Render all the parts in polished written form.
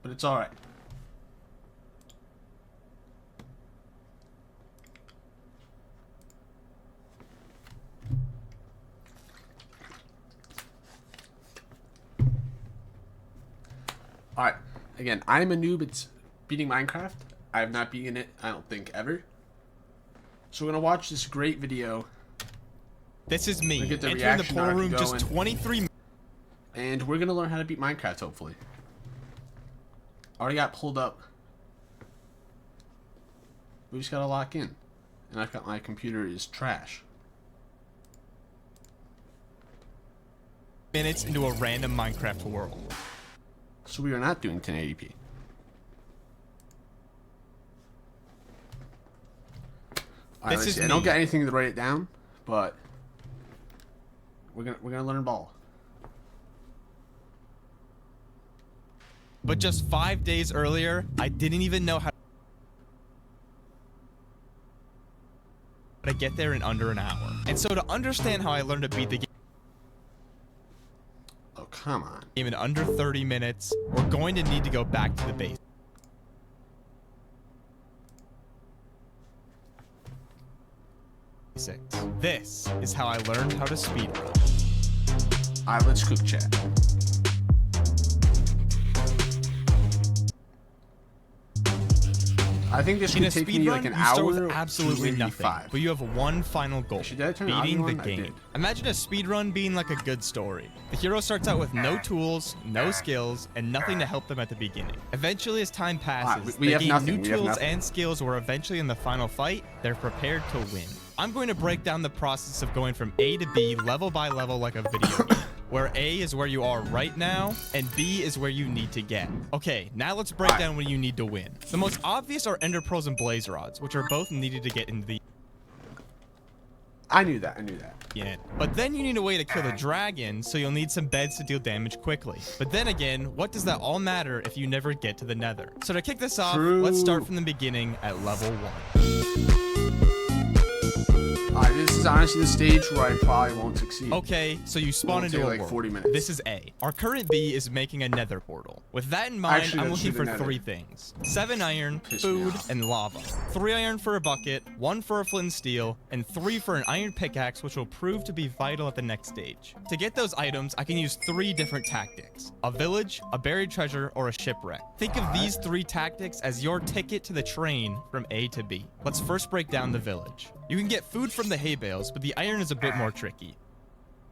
but it's alright. Alright, again, I'm a noob. It's beating Minecraft. I have not beaten it, I don't think, ever. So we're going to watch this great video. This is me, entering the portal room just 23 minutes. And we're going to learn how to beat Minecraft, hopefully. Already got pulled up. We just got to lock in. And I've got my computer is trash. Minutes into a random Minecraft world. So we are not doing 1080p. Alright, This is I don't get anything to write it down, but we're gonna learn ball. But just 5 days earlier, I didn't even know how to get there in under an hour. And so to understand how I learned to beat the Oh, come on. game in under 30 minutes, we're going to need to go back to the base. This is how I learned how to speedrun. Alright, let's cook chat. I think this could take me like an hour. You start with absolutely nothing, but you have one final goal: beating the game. Imagine a speedrun being like a good story. The hero starts out with no tools, no skills, and nothing to help them at the beginning. Eventually, as time passes, they gain new tools and skills, where eventually in the final fight, they're prepared to win. I'm going to break down the process of going from A to B level by level like a video game, where A is where you are right now, and B is where you need to get. Okay, now let's break down what you need to win. The most obvious are ender pearls and blaze rods, which are both needed to get into the... I knew that. Yeah. But then you need a way to kill the dragon, so you'll need some beds to deal damage quickly. But then again, what does that all matter if you never get to the nether? So to kick this off, let's start from the beginning at level 1. This is honestly the stage where I probably won't succeed. Okay, so you spawn into a world. 40 minutes. This is A. Our current B is making a nether portal. With that in mind, I'm looking for 3 things: 7 iron, food, and lava. 3 iron for a bucket, 1 for a flint and steel, and 3 for an iron pickaxe, which will prove to be vital at the next stage. To get those items, I can use 3 different tactics: a village, a buried treasure, or a shipwreck. Think of these 3 tactics as your ticket to the train from A to B. Let's first break down the village. You can get food from the hay bales, but the iron is a bit more tricky.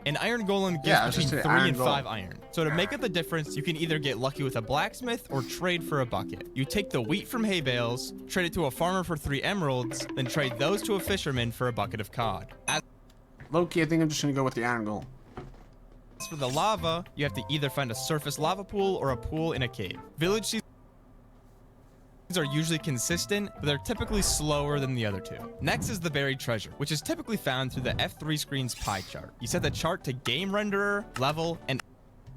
An iron golem gives between 3 and 5 iron. So to make up the difference, you can either get lucky with a blacksmith or trade for a bucket. You take the wheat from hay bales, trade it to a farmer for 3 emeralds, then trade those to a fisherman for a bucket of cod. Low-key, I think I'm just gonna go with the iron golem. As for the lava, you have to either find a surface lava pool or a pool in a cave. Village seasons are usually consistent, but they're typically slower than the other 2. Next is the buried treasure, which is typically found through the F3 screen's pie chart. You set the chart to game renderer, level, and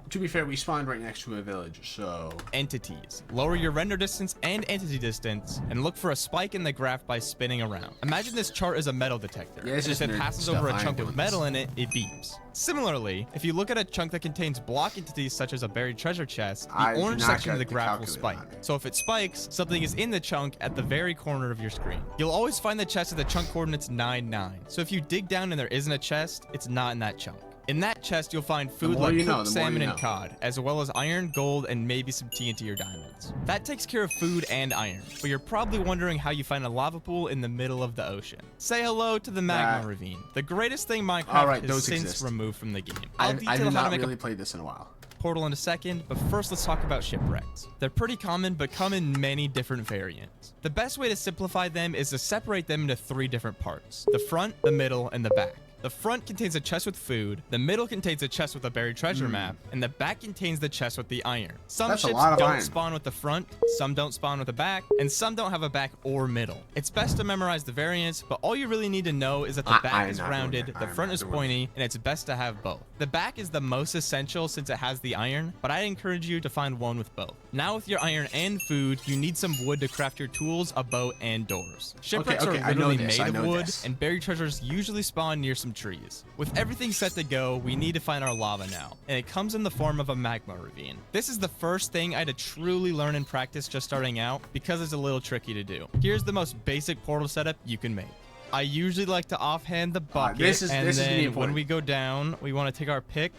to be fair, we spawned right next to a village, so... entities. Lower your render distance and entity distance, and look for a spike in the graph by spinning around. Imagine this chart is a metal detector. Yeah, if it passes over a chunk of metal in it, it beeps. Similarly, if you look at a chunk that contains block entities such as a buried treasure chest, the orange section of the graph will spike. So if it spikes, something is in the chunk at the very corner of your screen. You'll always find the chest at the chunk coordinates 9, 9. So if you dig down and there isn't a chest, it's not in that chunk. In that chest, you'll find food like cooked salmon and cod, as well as iron, gold, and maybe some TNT or diamonds. That takes care of food and iron, but you're probably wondering how you find a lava pool in the middle of the ocean. Say hello to the magma ravine, the greatest thing Minecraft has since removed from the game. I'll detail how to make a played this in a while. Portal in a second, but first let's talk about shipwrecks. They're pretty common, but come in many different variants. The best way to simplify them is to separate them into 3 different parts: the front, the middle, and the back. The front contains a chest with food, the middle contains a chest with a buried treasure map, and the back contains the chest with the iron. Some ships don't spawn with the front, some don't spawn with the back, and some don't have a back or middle. It's best to memorize the variants, but all you really need to know is that the back is rounded, the front is pointy, and it's best to have both. The back is the most essential since it has the iron, but I'd encourage you to find one with both. Now with your iron and food, you need some wood to craft your tools, a boat, and doors. Shipwrecks are literally made of wood, and buried treasures usually spawn near some some trees. With everything set to go, we need to find our lava now, and it comes in the form of a magma ravine. This is the first thing I had to truly learn and practice just starting out because it's a little tricky to do. Here's the most basic portal setup you can make. I usually like to offhand the bucket, and then when we go down, we want to take our pick,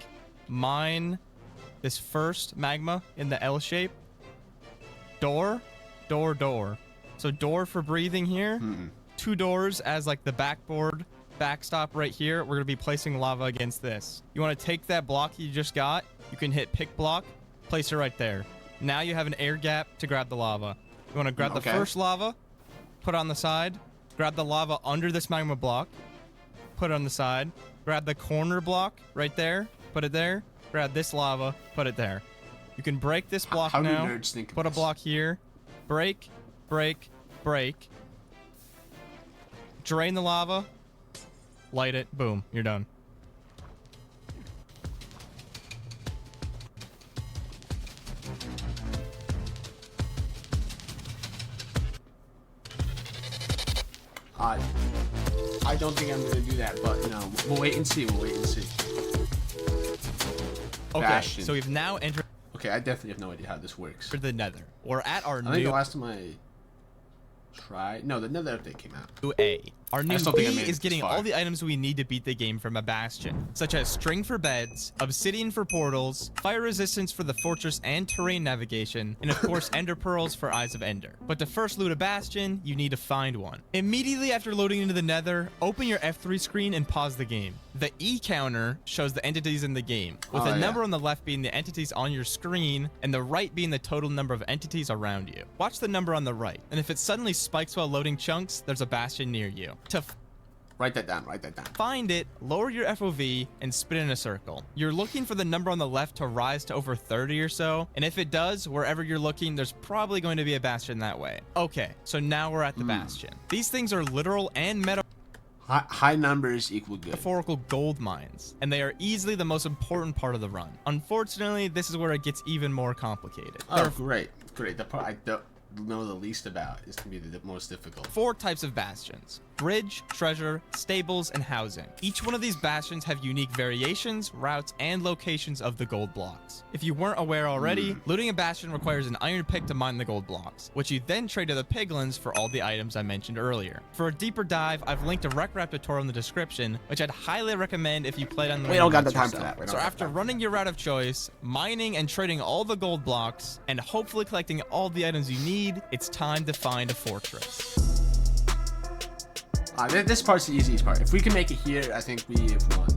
mine this first magma in the L shape. Door, door, door. So door for breathing here. 2 doors as like the backstop right here. We're going to be placing lava against this. You want to take that block you just got. You can hit pick block, place it right there. Now you have an air gap to grab the lava. You want to grab the first lava, put it on the side. Grab the lava under this magma block, put it on the side. Grab the corner block right there, put it there. Grab this lava, put it there. You can break this block now. Put a block here. Break, break, break. Drain the lava. Light it. Boom. You're done. I don't think I'm gonna do that, but you know, we'll wait and see. Okay, Bastion. So we've now entered. Okay, I definitely have no idea how this works. For the nether. We're at our new. I think the last time I tried. No, the nether update came out. A. Our new B is getting all the items we need to beat the game from a bastion, such as string for beds, obsidian for portals, fire resistance for the fortress and terrain navigation, and of course ender pearls for eyes of ender. But to first loot a bastion, you need to find one. Immediately after loading into the nether, open your F3 screen and pause the game. The E counter shows the entities in the game, with the number on the left being the entities on your screen, and the right being the total number of entities around you. Watch the number on the right, and if it suddenly spikes while loading chunks, there's a bastion near you. To write that down. Find it, lower your FOV, and spin in a circle. You're looking for the number on the left to rise to over 30 or so, and if it does, wherever you're looking, there's probably going to be a bastion that way. Okay, so now we're at the bastion. These things are literal and high numbers equal good. Metaphorical gold mines, and they are easily the most important part of the run. Unfortunately, this is where it gets even more complicated. Oh, great. The part I don't know the least about is going to be the most difficult. 4 types of bastions: bridge, treasure, stables, and housing. Each one of these bastions have unique variations, routes, and locations of the gold blocks. If you weren't aware already, looting a bastion requires an iron pick to mine the gold blocks, which you then trade to the piglins for all the items I mentioned earlier. For a deeper dive, I've linked a RecRap tutorial in the description, which I'd highly recommend if you played on the. We don't got the time for that. So after running your route of choice, mining and trading all the gold blocks, and hopefully collecting all the items you need, it's time to find a fortress. This part's the easiest part. If we can make it here, I think we have won.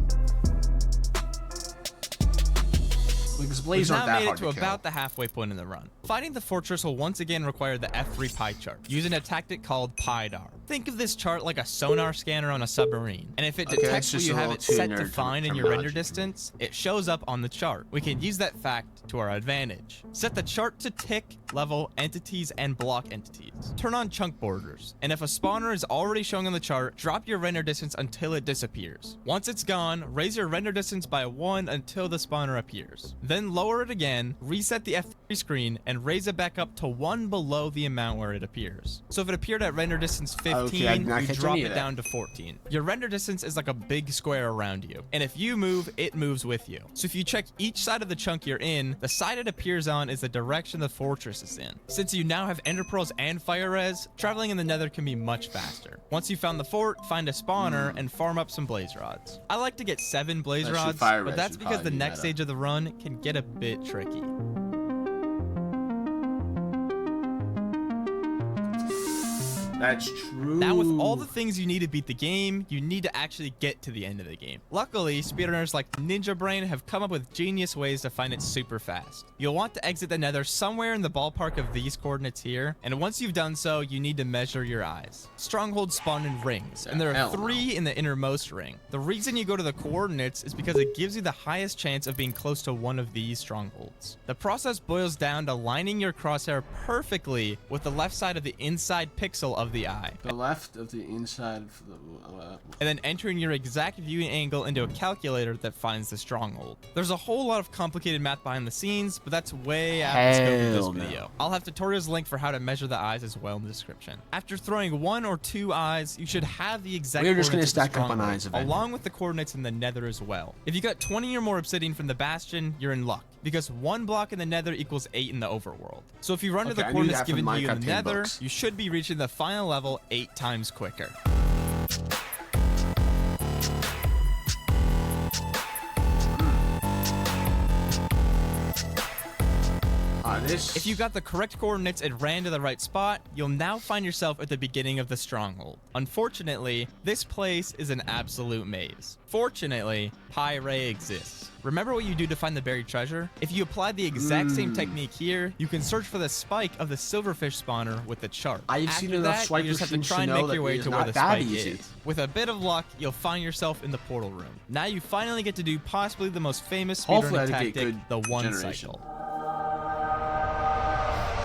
Because blazes aren't that hard to kill. We've now made it to about the halfway point in the run. Finding the fortress will once again require the F3 pie chart, using a tactic called PIDAR. Think of this chart like a sonar scanner on a submarine, and if it detects where you have it set to find in your render distance, it shows up on the chart. We can use that fact to our advantage. Set the chart to tick, level, entities, and block entities. Turn on chunk borders, and if a spawner is already showing on the chart, drop your render distance until it disappears. Once it's gone, raise your render distance by 1 until the spawner appears. Then lower it again, reset the F3 screen, and raise it back up to 1 below the amount where it appears. So if it appeared at render distance 15, you drop it down to 14. Your render distance is like a big square around you, and if you move, it moves with you. So if you check each side of the chunk you're in, the side it appears on is the direction the fortress is in. Since you now have ender pearls and fire res, traveling in the nether can be much faster. Once you found the fort, find a spawner and farm up some blaze rods. I like to get 7 blaze rods, but that's because the next stage of the run can get a bit tricky. That's true. Now, with all the things you need to beat the game, you need to actually get to the end of the game. Luckily, speedrunners like Ninja Brain have come up with genius ways to find it super fast. You'll want to exit the nether somewhere in the ballpark of these coordinates here, and once you've done so, you need to measure your eyes. Strongholds spawn in rings, and there are 3 in the innermost ring. The reason you go to the coordinates is because it gives you the highest chance of being close to one of these strongholds. The process boils down to lining your crosshair perfectly with the left side of the inside pixel of the eye. The left of the inside of the... and then entering your exact viewing angle into a calculator that finds the stronghold. There's a whole lot of complicated math behind the scenes, but that's way out of the scope of this video. I'll have tutorials linked for how to measure the eyes as well in the description. After throwing 1 or 2 eyes, you should have the exact We're just going to coordinates of the stack up on stronghold, eyes eventually, along with the coordinates in the nether as well. If you got 20 or more obsidian from the bastion, you're in luck, because 1 block in the nether equals 8 in the overworld. So if you run to the coordinates given to you in the nether, you should be reaching the final level 8 times quicker. If you got the correct coordinates and ran to the right spot, you'll now find yourself at the beginning of the stronghold. Unfortunately, this place is an absolute maze. Fortunately, Pyre exists. Remember what you do to find the buried treasure? If you apply the exact same technique here, you can search for the spike of the silverfish spawner with the chart. I've seen enough swipe you just have to try and make your way to where the spike is. With a bit of luck, you'll find yourself in the portal room. Now you finally get to do possibly the most famous speedrunning tactic, the one cycle.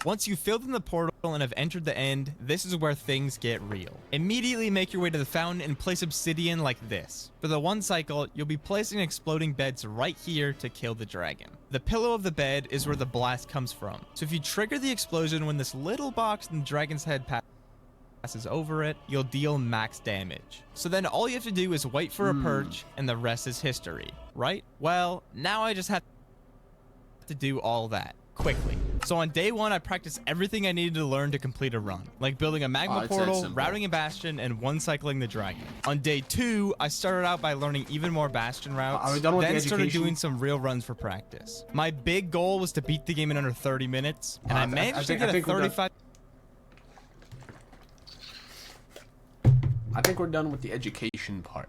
Once you've filled in the portal and have entered the end, this is where things get real. Immediately make your way to the fountain and place obsidian like this. For the one cycle, you'll be placing exploding beds right here to kill the dragon. The pillow of the bed is where the blast comes from. So if you trigger the explosion when this little box in the dragon's head passes over it, you'll deal max damage. So then all you have to do is wait for a perch and the rest is history, right? Well, now I just have to do all that quickly. So on day 1, I practiced everything I needed to learn to complete a run, like building a magma portal, routing a bastion, and one cycling the dragon. On day 2, I started out by learning even more bastion routes, then started doing some real runs for practice. My big goal was to beat the game in under 30 minutes, and I managed to get a 35... I think we're done with the education part.